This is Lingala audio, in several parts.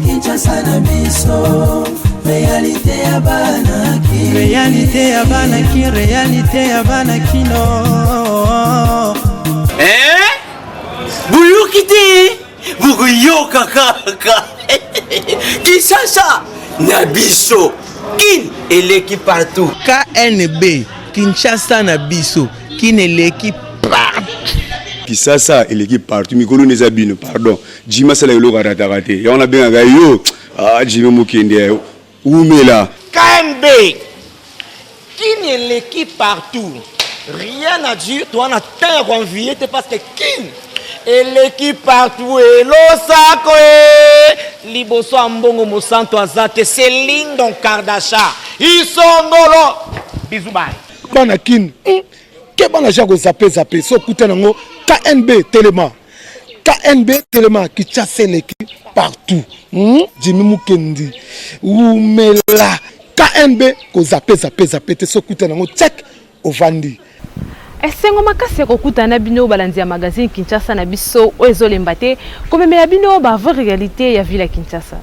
Kinshasa na biso réalité ya banaki réalité ya banaki réalité ya banakino Buyukite bukuyoka kaka Kinshasa na biso kin eleki partout KNB Kinshasa na biso kin eleki partout Kinshasa eleki partout mikolo neza bino pardon Jima sala yolo karatakate ya on a bien yo Jima mukende umela KNB kin eleki partout rien à dire toi na terre envié parce que kin eleki partout et losako liboso ambongo mosanto azate Céline Don Kardasha isongolo bisous bye bana kin ke bana jako zape so kuta nango KNB Telema qui chasse l'équipe partout Jimmy Mukendi umela KNB ko zape te so kuta nango check ovandi esengo makasi kokuta na bino balanzi ya magazine Kinshasa na biso oezolemba te komeme ya bino ba vraie réalité ya ville Kinshasa.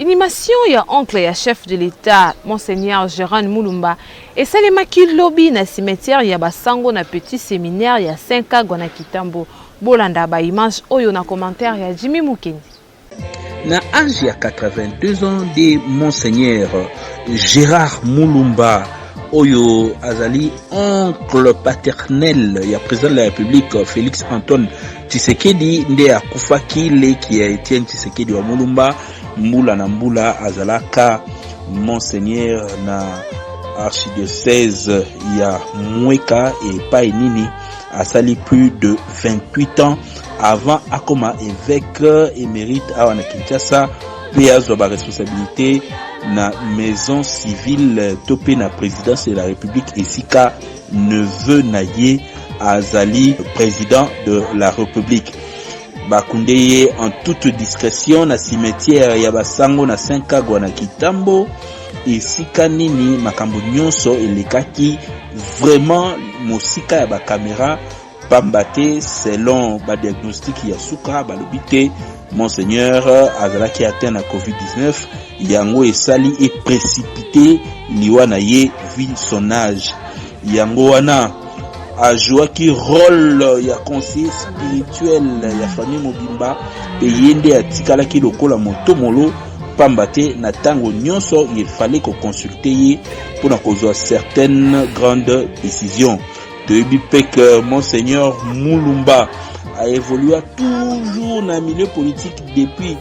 Animation ya oncle ya chef de l'État Monseigneur Gérard Mulumba et Salema Kilobi na cimetière ya Basango na petit séminaire ya 5 Gwana Kitambo bolanda ba image oyo na commentaire ya Jimmy Mukendi. Na âge ya 82 ans de Monseigneur Gérard Mulumba oyo azali oncle paternel ya président de la République Félix Antoine Tshisekedi nde akufaki leki ya Etienne Tshisekedi wa Mulumba mbula na mbula azalaka Monseigneur na archidiocèse ya Mweka et Painini asali plus de 28 ans avant akoma évêque émérite à Kinshasa pe azwa ba responsabilité na maison civile topé na présidence de la République esika neveu naye azali président de la République bakundeye en toute discrétion na cimetière ya Basango na 5 Gwana Kitambo esika nini makambo nyonso elekaki vraiment mosika ya ba caméra pambate selon ba diagnostic ya suka balobite Monseigneur azalaki atteint na COVID-19 yango esali et précipité liwana ye vu son âge yango wana a joué qui rôle ya conseiller spirituel ya famille Mobimba et yende atikala ki lokola motomolo pambate na tango nyonso il fallait qu'on consulte ye pour na kozwa certaines grandes décisions de bipek Monseigneur Mulumba a évolué toujours dans le milieu politique depuis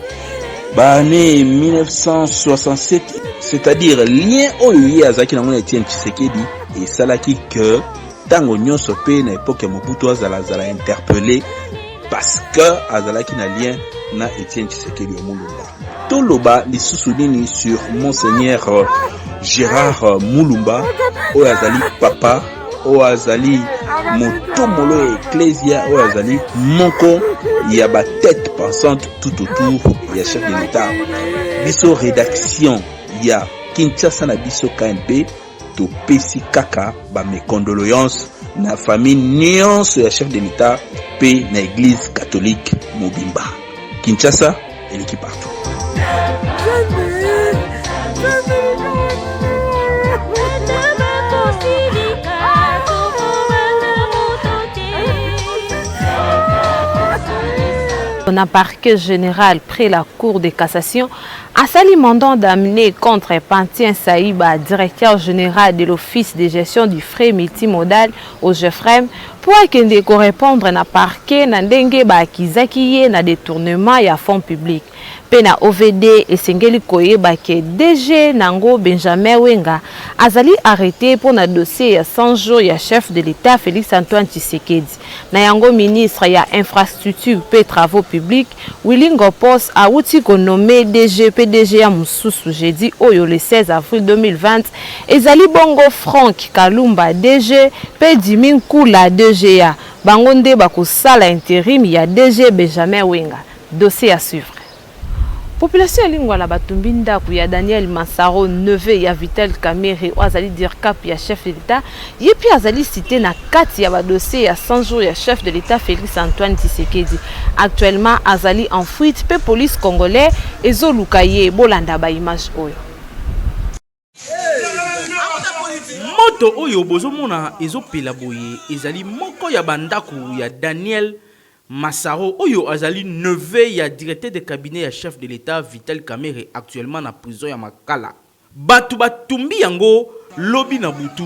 l'année 1967, c'est-à-dire lien oyo azaki na mona Etienne Tshisekedi et salaki que tango nyonso pe na époque Mobutu azala interpellé parce que azalaki na lien na Etienne Tshisekedi Mulumba. Toloba lisusu nini sur Monseigneur Gérard Mulumba oyo azali papa oyo azali motomolo ecclésia oyo azali moko ya ba tête pensante tout autour ya chef de l'État biso rédaction ya Kinshasa na biso KNP to pesi kaka ba mes condoléances na famille nyonso ya chef de l'État pe na église catholique Mobimba. Kinshasa eliki partout. Un parquet général près la Cour de cassation a sali mandat d'amener contre Pantien Saïba, directeur général de l'Office de gestion du frais multimodal au GEFREM, pour qu'il répondre na parquet na ndenge ba kizaki na détournement ya fonds publics. Pena OVD et Sengeli Koyeba ke DG Nango Benjamin Wenga azali arrêté pour na dossier ya 100 jours ya chef de l'État Félix Antoine Tshisekedi. Na yango ministre ya infrastructure pe travaux publics Willingo Post a outi ko nommé DG PDG ya Mususu jeudi oyo le 16 avril 2020 ezali bongo Franck Kalumba DG pe Dimin Kula DG ya bangonde bakosala intérim ya DG Benjamin Wenga. Dossier à suivre. Population lingwala batumbi ndaku ya Daniel Massaro Neve ya Vital Kamerhe azali dire cap ya chef de l'État yepi azali cité na kati ya ba dossier ya 100 jours ya chef de l'État Félix Antoine Tshisekedi. Actuellement azali en fuite pe police congolais ezolukaye bolanda ba image oyo. Moto oyo bozomona ezopela boye ezali moko ya bandaku ya Daniel Massaro oyo azali neveu ya directeur de cabinet ya chef de l'État Vital Kamerhe actuellement na prison ya Makala. Batu batumbi yango lobi na butu.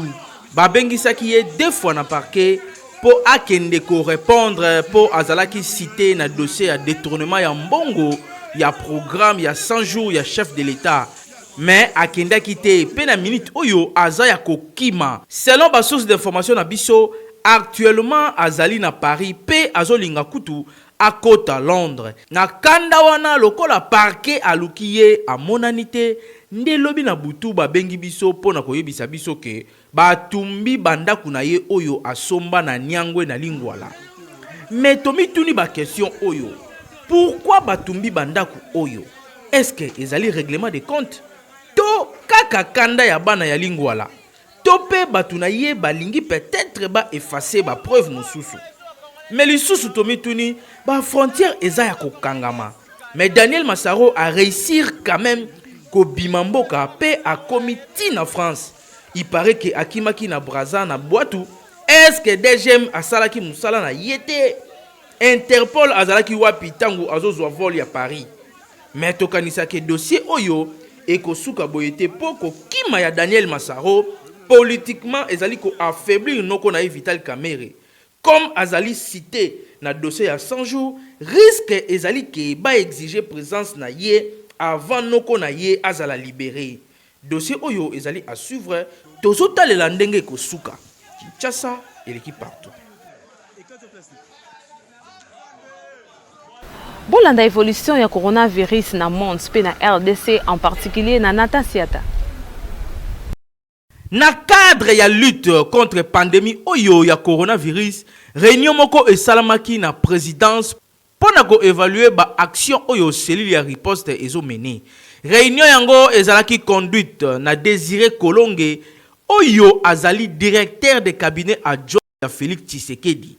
Babengisaki ye 2 fois na parquet po akende ko répondre po azalaki cité na dossier ya détournement ya mbongo ya programme ya 100 jours ya chef de l'État. Mais akendaki te pe na minute oyo azaya kokima. Selon ba source d'information na biso, actuellement azali na Paris pe azolinga kutu akota Londres. Na kanda wana lokola parquet alukiye a monanité nde lobi na butu ba bengi biso pona koyebisa biso ke batumbi bandaku na ye oyo asomba na Nyangwe na Lingwala. Mais tomi tuni ba question oyo. Pourquoi batumbi bandaku oyo? Est-ce que ezali règlement de compte? To kaka kanda ya bana ya Lingwala. Topé batuna ye balingi peut-être ba effacer ba preuve mosusu. Mais les sous tomituni ba frontière eza ya kokangama. Mais Daniel Massaro a réussi quand même ko bimamboka pe a comité na France. Il paraît que akimaki na Braza na Boatu. Est-ce que DGM asalaki musala na yete? Interpol azalaki wapi tangu azozwa vol ya Paris. Mais tokanisa ke dossier oyo ekosuka boyete poko kima ya Daniel Massaro politiquement ezali ko affaiblir noko na Vital Kamerhe. Comme azali cité na dossier ya 100 jours, risque ezali ke ba exiger présence na ye avant noko na ye azala libéré. Dossier oyo ezali à suivre tozotalela ndenge kosuka. Kinshasa et l'équipe partout. Bolanda évolution ya coronavirus na monde pe na RDC en particulier na Natasiata. Na cadre ya lutte contre pandémie oyo ya coronavirus, réunion moko esalamaki na présidence pona ko évaluer ba action oyo cellule ya riposte ezo mené. Réunion yango ezalaki conduite na Désiré Kolonge oyo azali directeur de cabinet adjoint ya Félix Tshisekedi.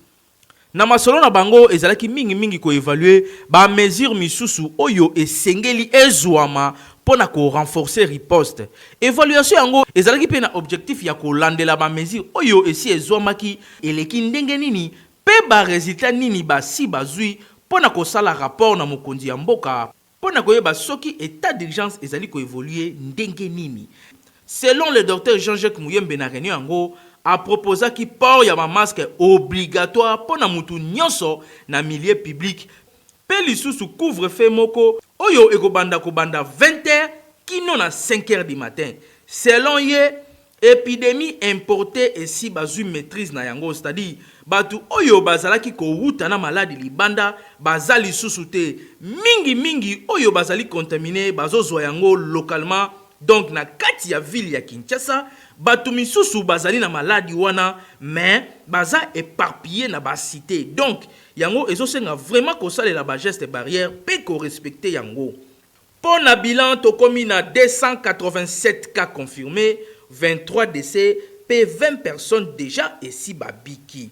Na masolo na bango ezalaki mingi ko évaluer ba mesure misusu oyo esengeli ezwama pona ko renforcer riposte. Évaluation yango ezalaki pe na objectif ya ko landela ba mesure oyo esi ezwamaki eleki ndenge nini pe ba résultat nini ba si bazui pona ko sala rapport na mokonzi ya mboka pona koyeba soki état d'urgence ezali ko évoluer ndenge nini. Selon le docteur Jean-Jacques Muyembe na réunion yango a proposé ki port ya ma masque obligatoire pour na mutu nyonso na milieu public. Pe lisusu couvre-feu moko oyo ekobanda kobanda 20h kino na 5h du matin. Selon ye, épidémie importée et si bazu maîtrise na yango, c'est-à-dire batu oyo bazalaki ko wuta na maladi libanda bazali lisusu te. Mingi oyo bazali contaminé bazozwa yango localement. Donc na kati ya ville ya Kinshasa batu misusu bazali na maladi wana mais baza éparpillé na ba cité. Donc yango ezosenga vraiment ko salela ba geste barrière pe ko respecter yango. Pour na bilan tokomi na 287 cas confirmés, 23 décès pe 20 personnes déjà esi babiki.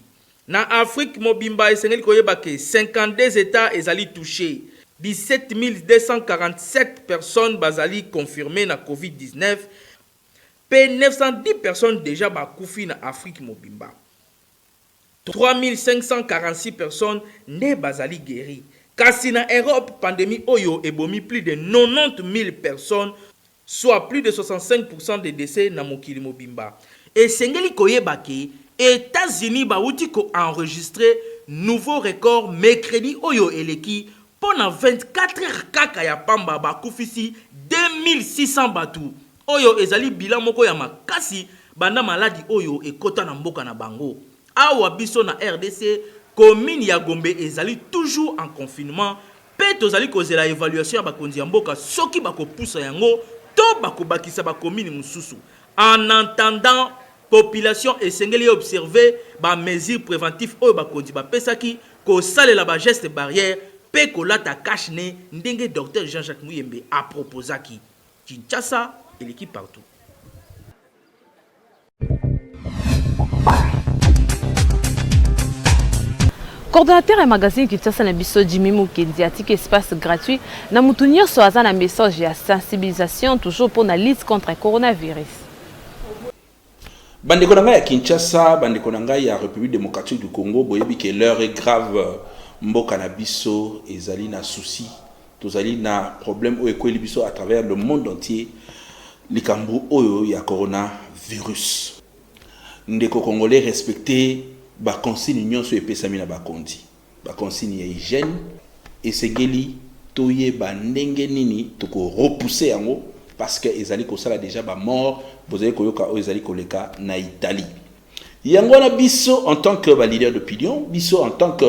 Na Afrique mobimba esengeli koyeba ke 52 états ezali touchés. 17 247 personnes bazali confirmées na COVID-19. Pe 910 personnes déjà bakoufi na Afrique mobimba. 3546 personnes ne bazali guéri. Kasi na Europe, pandémie oyo ebomi plus de 90 000 personnes, soit plus de 65% des décès na mokili mobimba. Et sengeli koyeba ke États-Unis bauti ko enregistré nouveau record mercredi oyo eleki pendant 24 heures kaka ya pamba bakufisi 2600 batu. Oyo ezali bilan moko ya makasi banda maladi oyo ekota na mboka na bango. Awa biso na RDC, commune ya Gombe ezali toujours en confinement. Pe tozali kozela évaluation ya bakonzi ya mboka soki bakopousa yango to bakobakisa ba commune mususu. En attendant, population esengeli observer ba mesures préventives oyo bakonzi ba pesaki ko salela ba geste barrière pe kolata cash ne ndenge docteur Jean-Jacques Muyembe a proposé qui Kinshasa et l'équipe partout. Coordonnateur et magazine Kinshasa na biso Jimmy Mukendi atiki espace gratuit na mutu nyonso aza na message ya sensibilisation toujours pour la lutte contre le coronavirus. Bandeko na ngai ya Kinshasa, bandeko na ngai ya République démocratique du Congo, boyebi que l'heure est grave, mboka na biso ezali na souci, tozali na problème oyo ekweli biso à travers le monde entier, likambo oyo ya coronavirus. Ndeko congolais respecter ba consigne nyonso epesami na bakondi. Ba consigne ya hygiène esengeli toyeba ndenge nini toko repousser yango parce que ezali kosala déjà ba mort, bozali koyoka o ezali koleka na Italie. Yango na biso en tant que ba leader d'opinion, biso en tant que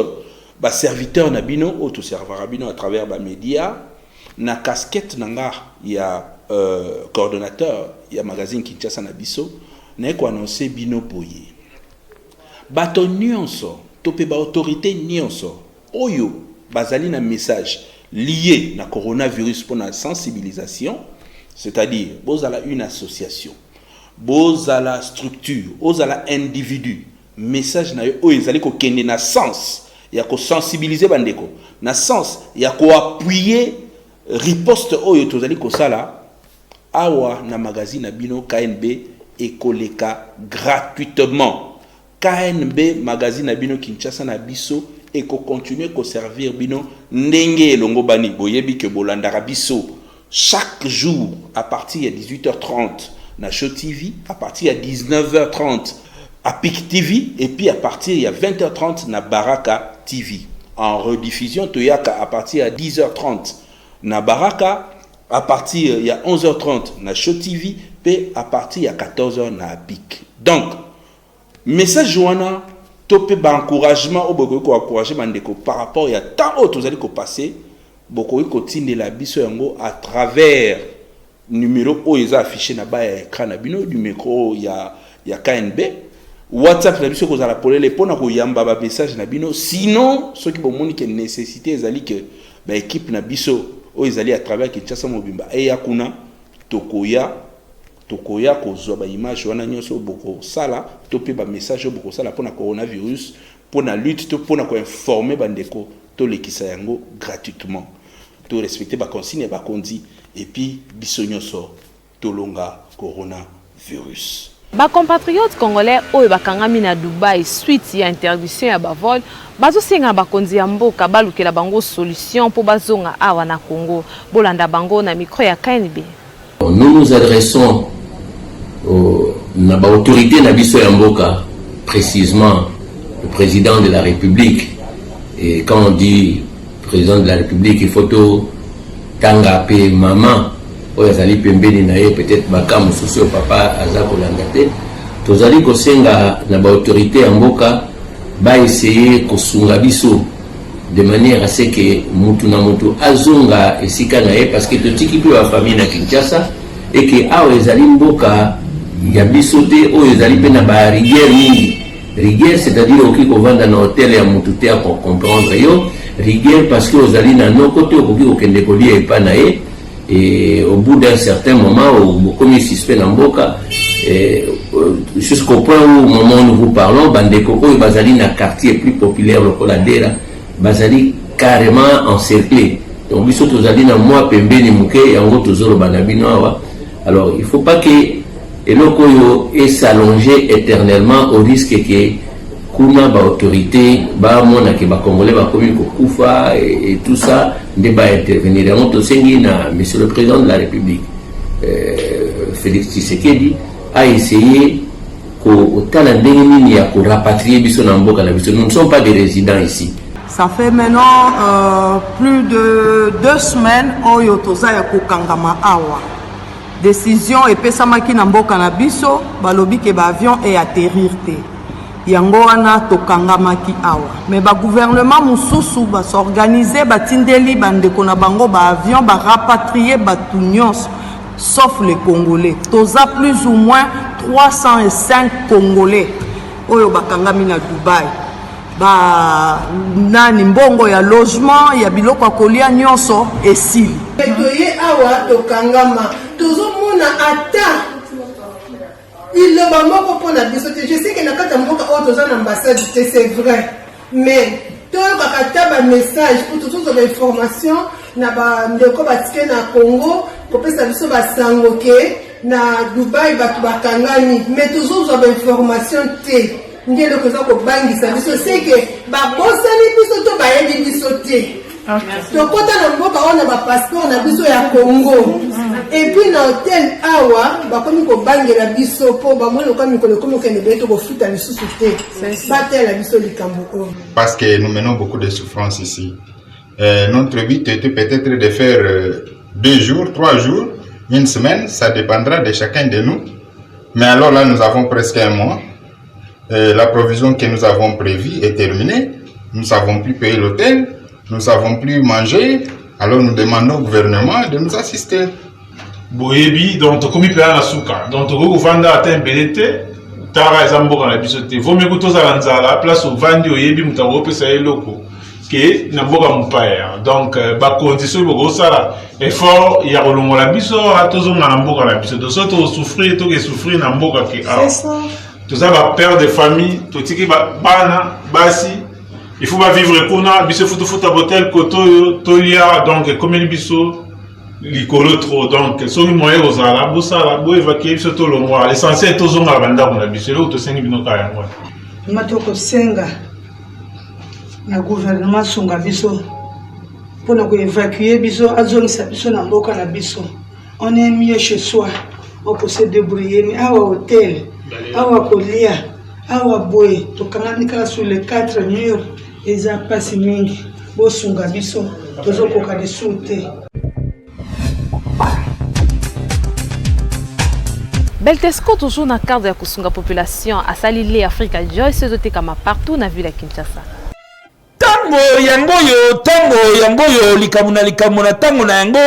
ba serviteur na bino auto serveur bino à travers ba médias na casquette nanga ya coordonnateur ya magazine Kinshasa na biso na ko annoncer bino boye. Bato nyonso tope ba autorité nyonso oyo bazali na message lié na coronavirus pour la sensibilisation, c'est-à-dire bozala une association, bozala structure, bozala individu, message na yo oyo ezali ko kende na sens ya ko sensibiliser bandeko, na sens ya ko appuyer riposte oyo tozali ko sala awa na magazine na bino KNB ekoleka gratuitement. KNB magazine na bino Kinshasa na biso et ko continuer ko servir bino ndenge elongo bani boyebi ke bolandaka biso chaque jour à partir de 18h30 na Show TV, à partir de 19h30 à PIC TV et puis à partir de 20h30 na Baraka TV. En rediffusion toyaka à partir de 10h30 na Baraka, à partir de 11h30 na Show TV et à partir de 14h na PIC. Donc message joana topé ba encouragement au boko ko encourager bandeko par rapport ya tant autres vous allez ko passer boko ko tindela biso yango à travers numéro o eza affiché na ba ya écran na bino du micro ya KNB WhatsApp na biso ko za la polele pona ko yamba ba message na bino sinon ceux qui bomoni que nécessité ezali que ba équipe na biso o ezali à travers Kinshasa Mobimba e yakuna tokoya kozwa ba image wana nyonso boko sala topé ba message boko sala pona coronavirus pona lutte to pona ko informer bandeko to lekisa yango gratuitement to respecter ba consigne ba kondi et puis biso nyonso to longa coronavirus. Ba compatriotes congolais oyo bakangami na Dubai suite ya interdiction ya bavol bazo senga bakonzi ya mboka balukela bango solution pour bazonga awa na Congo bolanda bango na micro ya KNB. Nous nous adressons à l'autorité Nabiso Yamboka, précisément le président de la République. Et quand on dit président de la République, il faut tout tangape maman, oyazali pembeni nae peut-être bakam socio papa azako langate. Tozali kosenga na ba autorité Yamboka ba essayer kosunga biso de manière à ce que mutu na mutu azunga esika nae parce que totiki pe wa famille na Kinshasa et que awa ezali mboka ya bisote oyo ezali pe na ba rigueur mingi. Rigueur c'est-à-dire oki ko vanda na hôtel ya mutu te pour comprendre yo rigueur parce que ozali na nokote okoki kokende kolia epa na ye et au bout d'un certain moment au premier suspect na mboka jusqu'au point où au moment où nous vous parlons bandeko oyo bazali na quartier plus populaire lokola Dera bazali carrément encerclé. Donc biso tozali na moi pembeni muke yango tozolo banabino awa. Alors il faut pas que eloko yo est s'allonger éternellement au risque que kuna ba autorité ba mona ke ba congolais ba komi ko kufa et tout ça ne va intervenir. On to sengi na monsieur le président de la République Félix Tshisekedi a essayé ko tala ndenge nini ya ko rapatrier biso na mboka na biso. Nous ne sommes pas des résidents ici. Ça fait maintenant plus de 2 semaines oyo toza ya kokangama awa. Décision epesamaki na mboka na biso balobi ke ba avion et atterrir te. Yango wana tokangamaki awa. Mais ba gouvernement mususu ba s'organiser batindeli bandeko na bango ba avion ba rapatrier batu nyonso sauf les Congolais. Toza plus ou moins 305 Congolais oyo bakangami na Dubai. nani mbongo ya logement ya biloko ya kolia nyonso esili. Toye awa tokangama tozomona ata iloba moko mpona biso te. Je sais que na kati ya mboka oyo toza na ambassade te, c'est vrai, mais toyokaka ta bamessage po tozozwa bainformation na bandeko batike na Congo kopesa biso basango ke na Dubai bato bakangami, mais tozozwa bainformation te. Nde eloko eza kobangisa biso seke babosani biso to bayebi biso te. Tokota na mboka wana bapasseport na biso ya Congo. Et puis na hôtel awa bakomi kobangela biso po bamoni kwa mikolo komi okende beto kofuta lisusu te. Batela biso likambo oyo. Parce que nous menons beaucoup de souffrances ici. Notre but était peut-être de faire 2 jours, 3 jours, 1 semaine, ça dépendra de chacun de nous. Mais alors là, nous avons presque 1 mois. La provision que nous avons prévue est terminée. Nous ne savons plus payer l'hôtel, nous ne savons plus manger. Alors nous demandons au gouvernement de nous assister. Boyebi, donc tu commis payé à souka, donc tu vendre à un BDT, tara ezamboka na bisote. Vaut mieux que tu à la place où vendre au yebi mutaro pesa eloko. Que na mboka mupaya. Donc ba condition boko sala effort ya kolongola biso atozo na mboka na biso. Donc so to souffrir na mboka ke. C'est ça. Tout ça va perdre de famille, tout tiki bana basi. Il faut pas vivre kuna biso futa botel koto tolia donc comme les biso likolo trop donc soki moyen ozala bosala bo évacuer biso to longwa l'essentiel tozonga banda kuna biso le to sengi binoka yango matoko senga na gouvernement songa biso pour ko évacuer biso azongisa biso na mboka na biso. On est mieux chez soi, on peut se débrouiller. Mais awa hôtel awa kolia awa boy tokanganika sur les 4 murs eza pasi mingi bosunga biso tozokoka desute. Beltesco toujours na cadre ya kusunga population asali le Africa Joyce zote kama partout na ville ya Kinshasa. Tango yango likamuna tango na yango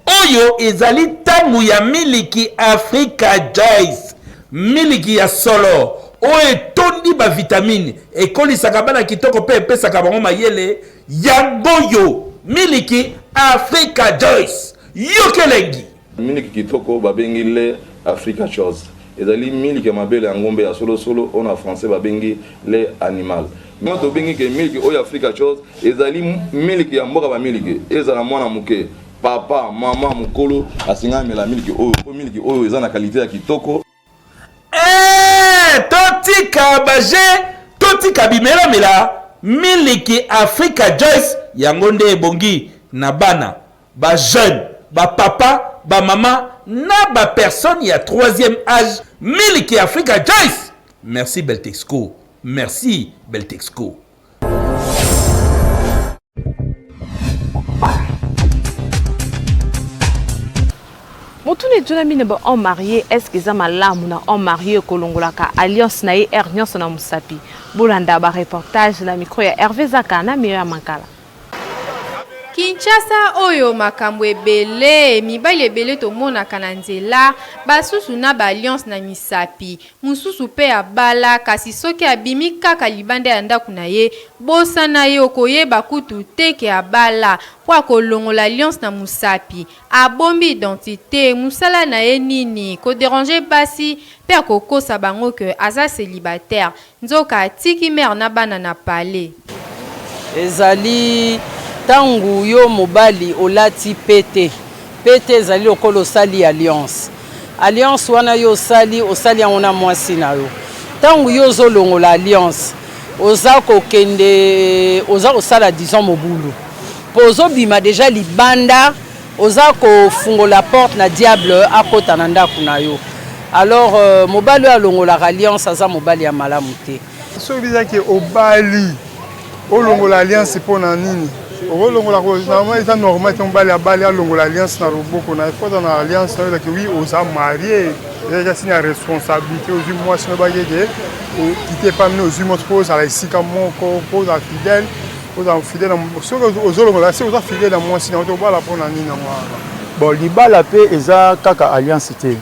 oyo ezali tango ya miliki Africa Joyce miliki ya solo oyo tondi ba vitamine ekolisaka bana kitoko pe pesaka bango mayele yango miliki Africa Joyce yokelengi miliki kitoko babengi le Africa Chose ezali miliki ya mabele ya ngombe ya solo on a français babengi le animal moto bengi ke miliki oyo Africa Chose ezali miliki ya mboka ba miliki ezala mwana muke papa mama mukolo asingami la miliki oyo eza na qualité ya kitoko. Totika baje totika bimela miliki Africa Joyce yango nde ebongi na bana ba jeune ba papa ba mama na ba personne ya 3e âge miliki Africa Joyce. Merci Beltexco, merci Beltexco. Motune tuna mine ba on marié est-ce que za malamu na on marié kolongolaka alliance na nyonso na musapi bolanda ba reportage na micro ya Hervé Zakana meyo ya Mankala. Kinshasa oyo makambo ebele mibali ebele tomonaka na nzela basusu na ba alliance na misapi mususu pe ya bala kasi soki abimi kaka libanda ya ndako na ye bosa na ye okoyeba kutu teke ya bala po kolongola alliance na musapi abombi identité musala na ye nini ko déranger basi pe akokosa bango ke aza célibataire nzoka atiki mère na bana na palais ezali tangu yo mobali olati pete ezali okolo sali alliance wana yo osali yango na mwasi na yo tangu yo ozolongola alliance oza kokende oza kosala disons mobulu po ozobima deja libanda oza kofungola porte na diable akota na ndako na yo alors mobali oyo alongolaka alliance aza mobali ya malamu te soki bizaki obali olongola alliance mpona nini olongola normalement eza normal te mobali abali alongola alliance na loboko na efota na alliance na oyebaki oui oza marié ezaka sini ya responsabilité ozwi mwasi na oyebaki eke okite epamine ozwi moto mpo ozala esika moko mpo ozala fidèle soki ozolongola se oza fidèle na mwasi na yo te obala mpona nini yango wana bon libala mpe eza kaka alliance te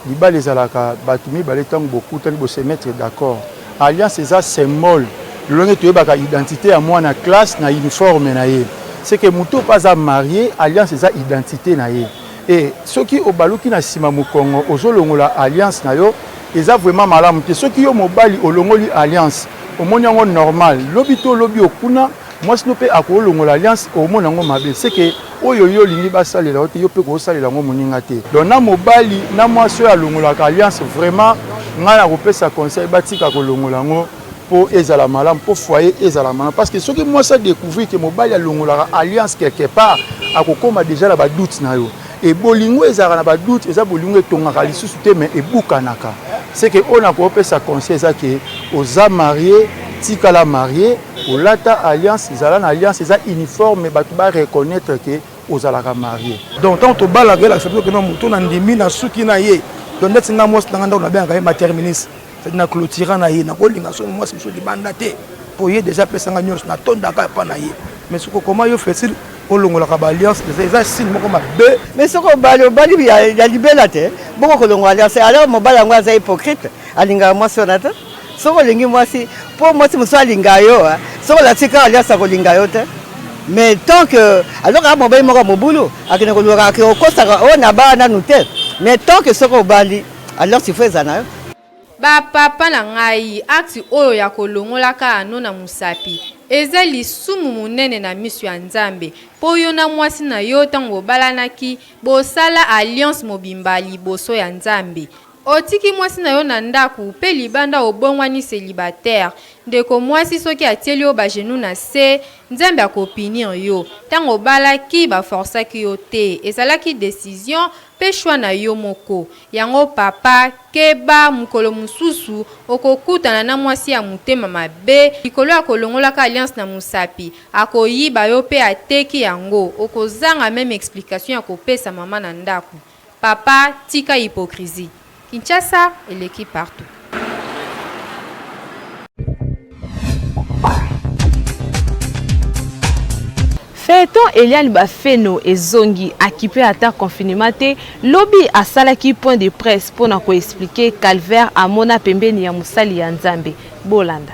libala ezalaka bato mibale ntango bokutani bose mettre d'accord alliance eza symbole lolonge toyebaka identité ya mwana classe na uniforme na ye c'est que moto pas à marié alliance eza identité na ye et soki obaluki na sima mokongo ozolongola alliance na yo eza vraiment malamu te soki yo mobali olongoli alliance omoni yango normal lobi to lobi okuna mwasi no mpe akolongola alliance omoni yango mabe c'est que oyo yo olingi basalela yo te yo mpe kosalela yango moninga te donc na mobali na mwasi oyo alongolaka alliance vraiment ngai nakopesa conseil batika kolongola yango mpo ezala malamu mpo foyer ezala malamu parce que soki mwasi adécouvrir ke mobali alongolaka alliance quelque part akokoma déjà na badoute na yo et bolingo ezalaka na badoute eza bolingo etongaka lisusu te mais ebukanaka c'est que on a kopesa conseil eza ke oza marié tikala marié olata alliance ezala na alliance eza uniforme bato ba reconnaître ke ozalaka marié donc tant tobalaka accepte que non moto na ndimi na suki na ye donc neti nga mwasi na nga ndako na bengaka ye materminis c'est na clôture na ye na kolinga so mwasi biso libanda te po ye déjà pesanga nyonso na tondaka pa na ye mais soko comment yo facile olongolaka ba alliance eza signe moko mabe mais soko obali ya libela te boko kolongola alliance alors mobali yango aza hypocrite alingaka mwasi wana te soko olingi mwasi mpo mwasi mosusu alinga yo soko olatika alliance akolinga yo te mais tant que alors aka mobali moko mobulu akende kolobaka okosaka oyo na baa nanu te mais tant que soko obali alors sifo eza na yo bapapa na ngai akti oyo ya kolongolaka ano na musapi eza lisumu munene na miso ya nzambe mpo yo na mwasi na yo ntango bobalanaki bosala alliance mobimba liboso ya nzambe otiki mwasi na yo na ndako mpe libanda obongwani célibataire ndeko mwasi soki atieli yo bagenu na se nzambe akopinir yo ntango obalaki baforsaki yo te ezalaki décision mpe shwa na yo moko yango papa keba mokolo mosusu okokutana na mwasi ya motema mabe likolo ya kolongolaka alliance na musapi akoyiba yo mpe ateki yango okozanga meme explication ya kopesa mama na ndako papa tika hypocrisie. Kinshasa et l'équipe partout. Feton Eliane Bafeno et Zongi équipé à terre confinement lobby à Salaki point de presse pour nous expliquer calvaire à Mona Pembeni ya Musali ya Nzambe Bolanda.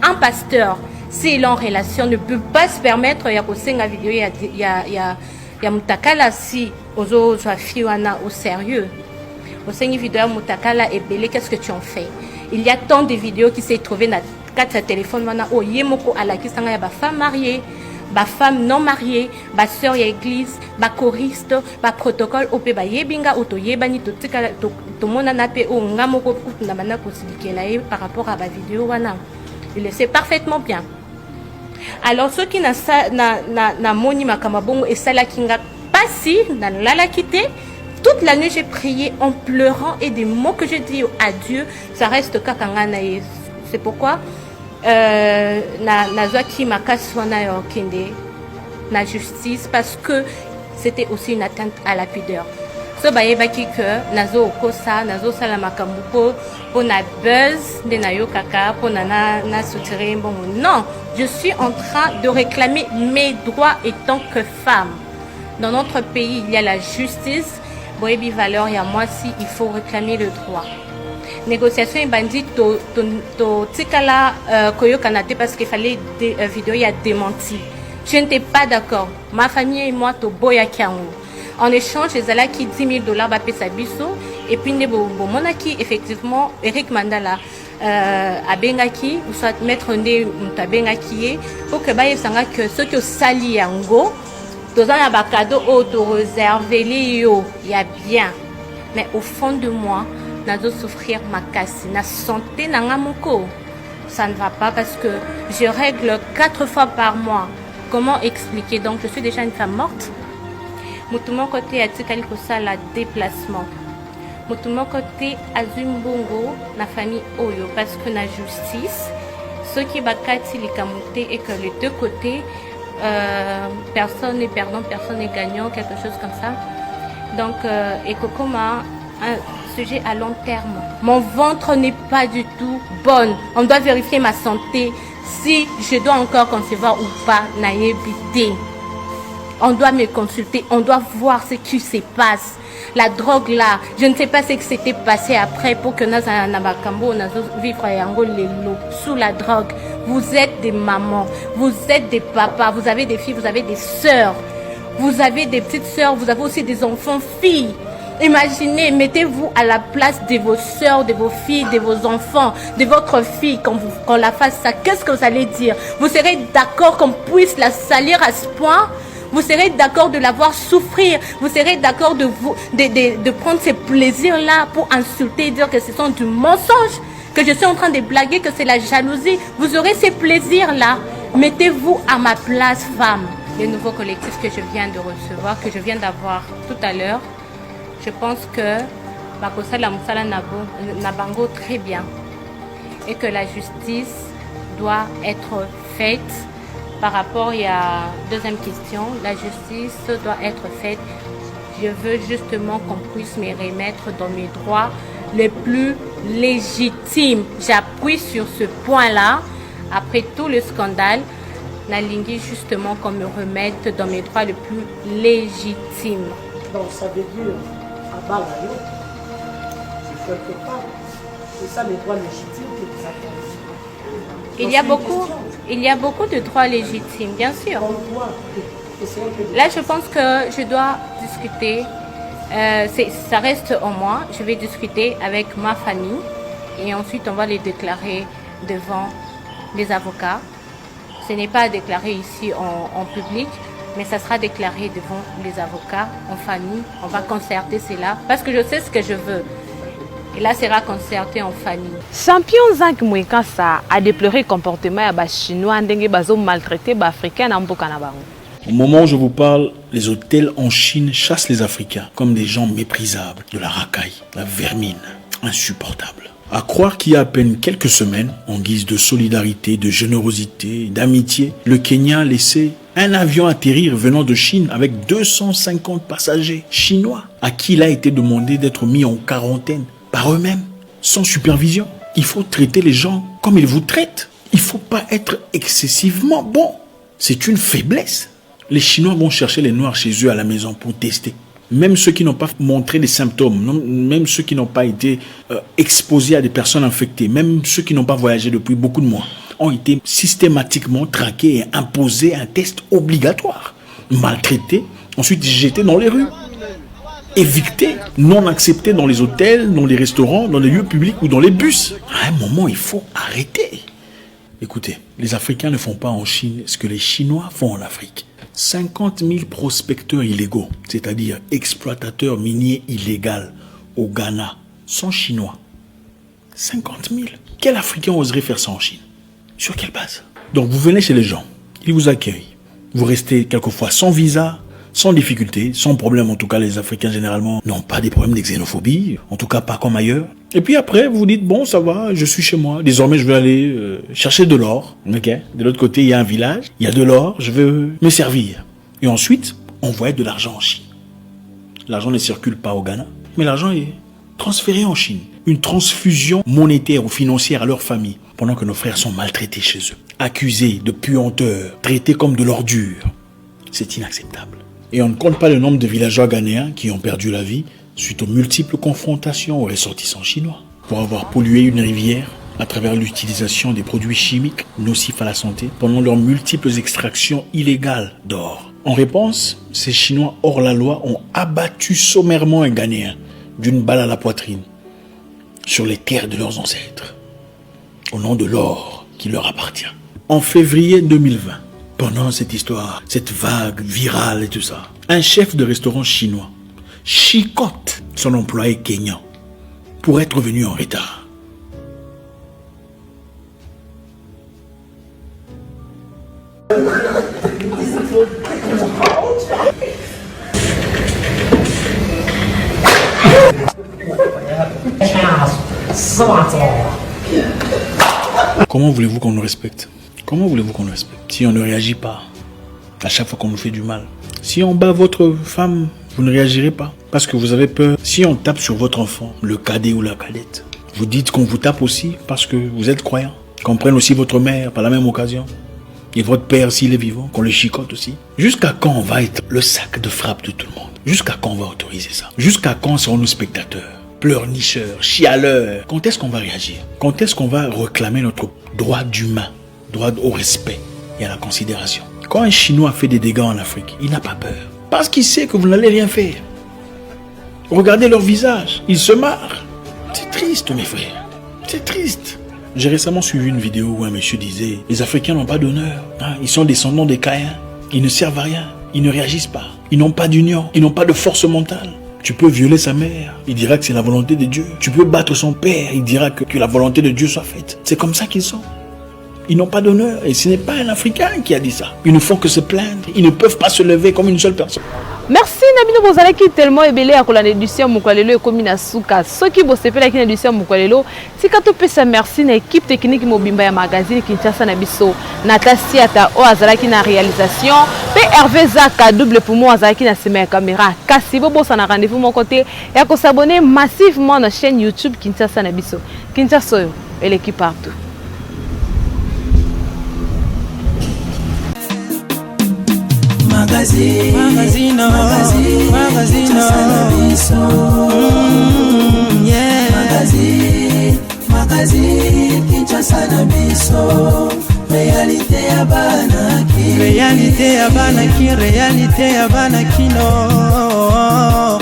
Un pasteur s'il est en relation ne peut pas se permettre ya kosenga vidéo ya mutakala si ozo fiwana au sérieux. Au Seigneur vidéo mutakala et belé qu'est-ce que tu en fais? Il y a tant de vidéos qui s'est trouvées dans quatre téléphones mana o yemoko ala kisanga ya ba femme mariée, ba femme non mariée, ba sœur ya église, ba choriste, ba protocole ope ba yebinga oto yebani to tikala to mona na pe o ngamoko na bana ko silikela par rapport à ba vidéo wana. Il le sait parfaitement bien. Alors ceux qui na moni makamabongo et sala kinga pasi na la quitté. Toute la nuit, j'ai prié en pleurant et des mots que j'ai dit à Dieu, ça reste kakanganaïs. C'est pourquoi nazaki makaswana yo kende na justice parce que c'était aussi une atteinte à la pudeur. So bayebaki que nazo kosa nazo sala makambu po na buzz de na yo kaka po na soutirer bon. Non, je suis en train de réclamer mes droits en tant que femme. Dans notre pays, il y a la justice. Boyebi valeur ya moi si il faut réclamer le droit. Négociation et bandit to tikala koyo kanate parce qu'il fallait des vidéos y a démenti. Je n'étais pas d'accord. Ma famille et moi to boya kiango. En échange les ala qui $10,000 ba pesa biso et puis ne bo monaki effectivement Eric Mandala a bengaki ou soit mettre nde mutabengaki pour que ba yesanga que ceux qui sali yango tous un cadeau auto réservé il y a bien mais au fond de moi nazo souffrir ma casse na santé na ngamoko ça ne va pas parce que je règle 4 fois par mois. Comment expliquer? Donc je suis déjà une femme morte. Mon côté a tikali ko sala déplacement. Mon côté azumbongo na famille oyo parce que na justice ceux qui bakati likamuté et que les deux côtés personne n'est perdant, personne n'est gagnant, quelque chose comme ça. Donc, Ekokoma, un sujet à long terme. Mon ventre n'est pas du tout bonne. On doit vérifier ma santé si je dois encore concevoir ou pas. Naïbité. On doit me consulter, on doit voir ce qui se passe. La drogue là, je ne sais pas ce qui s'était passé après pour que nous vivre sous la drogue. Vous êtes des mamans, vous êtes des papas, vous avez des filles, vous avez des sœurs. Vous avez des petites sœurs, vous avez aussi des enfants filles. Imaginez, mettez-vous à la place de vos sœurs, de vos filles, de vos enfants, de votre fille quand la fasse ça. Qu'est-ce que vous allez dire? Vous serez d'accord qu'on puisse la salir à ce point? Vous serez d'accord de la voir souffrir? Vous serez d'accord de prendre ces plaisirs-là pour insulter et dire que ce sont du mensonge? Que je suis en train de blaguer, que c'est la jalousie? Vous aurez ces plaisirs-là. Mettez-vous à ma place, femme. Le nouveau collectif que je viens de recevoir, que je viens d'avoir tout à l'heure, je pense que Bakosala Moussala Nabango très bien et que la justice doit être faite par rapport à deuxième question. La justice doit être faite. Je veux justement qu'on puisse me remettre dans mes droits les plus légitimes. J'appuie sur ce point-là. Après tout le scandale, Nalingi justement qu'on me remette dans mes droits les plus légitimes. Donc ça veut dire à Balayo, c'est quelque part. C'est ça les droits légitimes que vous avez. Il y a beaucoup de droits légitimes, bien sûr. Là, je pense que je dois discuter. Ça reste en moi. Je vais discuter avec ma famille et ensuite on va les déclarer devant les avocats. Ce n'est pas déclaré ici en public, mais ça sera déclaré devant les avocats, en famille. On va concerter cela parce que je sais ce que je veux. Et là, sera concerté en famille. Champion Zank Mouekasa a déploré le comportement des Chinois qui ont maltraité les Africains dans le Canada. Au moment où je vous parle, les hôtels en Chine chassent les Africains comme des gens méprisables, de la racaille, la vermine, insupportable. À croire qu'il y a à peine quelques semaines, en guise de solidarité, de générosité, d'amitié, le Kenya a laissé un avion atterrir venant de Chine avec 250 passagers chinois à qui il a été demandé d'être mis en quarantaine par eux-mêmes, sans supervision. Il faut traiter les gens comme ils vous traitent. Il ne faut pas être excessivement bon. C'est une faiblesse. Les Chinois vont chercher les Noirs chez eux à la maison pour tester. Même ceux qui n'ont pas montré des symptômes, même ceux qui n'ont pas été exposés à des personnes infectées, même ceux qui n'ont pas voyagé depuis beaucoup de mois, ont été systématiquement traqués et imposés un test obligatoire. Maltraités, ensuite jetés dans les rues. Évictés, non acceptés dans les hôtels, dans les restaurants, dans les lieux publics ou dans les bus. À un moment, il faut arrêter. Écoutez, les Africains ne font pas en Chine ce que les Chinois font en Afrique. 50 000 prospecteurs illégaux, c'est-à-dire exploitateurs miniers illégaux au Ghana, sont chinois. 50 000. Quel Africain oserait faire ça en Chine? Sur quelle base? Donc vous venez chez les gens, ils vous accueillent. Vous restez quelquefois sans visa, sans difficulté, sans problème. En tout cas, les Africains généralement n'ont pas des problèmes de xénophobie, en tout cas pas comme ailleurs. Et puis après, vous vous dites, bon, ça va, je suis chez moi. Désormais, je vais aller chercher de l'or. Okay. De l'autre côté, il y a un village, il y a de l'or, je vais me servir. Et ensuite, envoyer de l'argent en Chine. L'argent ne circule pas au Ghana, mais l'argent est transféré en Chine. Une transfusion monétaire ou financière à leur famille, pendant que nos frères sont maltraités chez eux. Accusés de puanteurs, traités comme de l'ordure. C'est inacceptable. Et on ne compte pas le nombre de villageois ghanéens qui ont perdu la vie suite aux multiples confrontations aux ressortissants chinois. Pour avoir pollué une rivière à travers l'utilisation des produits chimiques nocifs à la santé pendant leurs multiples extractions illégales d'or. En réponse, ces Chinois hors la loi ont abattu sommairement un Ghanéen d'une balle à la poitrine sur les terres de leurs ancêtres, au nom de l'or qui leur appartient. En février 2020, pendant cette histoire, cette vague virale et tout ça, un chef de restaurant chinois chicote son employé kényan pour être venu en retard. Comment voulez-vous qu'on nous respecte? Comment voulez-vous qu'on nous respecte si on ne réagit pas à chaque fois qu'on nous fait du mal? Si on bat votre femme, vous ne réagirez pas parce que vous avez peur. Si on tape sur votre enfant, le cadet ou la cadette, vous dites qu'on vous tape aussi parce que vous êtes croyant. Qu'on prenne aussi votre mère par la même occasion. Et votre père, s'il est vivant, qu'on le chicote aussi. Jusqu'à quand on va être le sac de frappe de tout le monde? Jusqu'à quand on va autoriser ça? Jusqu'à quand seront-nous spectateurs, pleurnicheurs, chialeurs? Quand est-ce qu'on va réagir? Quand est-ce qu'on va réclamer notre droit d'humain? droit au respect et à la considération. Quand un Chinois fait des dégâts en Afrique, il n'a pas peur. Parce qu'il sait que vous n'allez rien faire. Regardez leur visage, ils se marrent. C'est triste, mes frères. C'est triste. J'ai récemment suivi une vidéo où un monsieur disait « Les Africains n'ont pas d'honneur. Ils sont descendants des Caïns. Ils ne servent à rien. Ils ne réagissent pas. Ils n'ont pas d'union. Ils n'ont pas de force mentale. Tu peux violer sa mère. Il dira que c'est la volonté de Dieu. Tu peux battre son père. Il dira que la volonté de Dieu soit faite. C'est comme ça qu'ils sont. Ils n'ont pas d'honneur. Et ce n'est pas un Africain qui a dit ça. Ils ne font que se plaindre. Ils ne peuvent pas se lever comme une seule personne. Merci Nabino Bozalaki tellement ebele ya kolanda édition Mukwalelo ekomi na suka. Soki bosepela ki na édition Mukwalelo, tika to pesa merci na équipe technique mobimba ya magazine Kinshasa na biso. Natasia ta o azalaki na réalisation, pe Hervé Zaka double poumon azalaki na sema ya caméra. Kasi bobo sana rendez-vous mon côté ya ko s'abonner massivement na chaîne YouTube Kinshasa na biso. Kinshasa et l'équipe partout. Magazine, Kinshasa na biso. Réalité ya banaki, réalité ya banaki, réalité ya banaki no.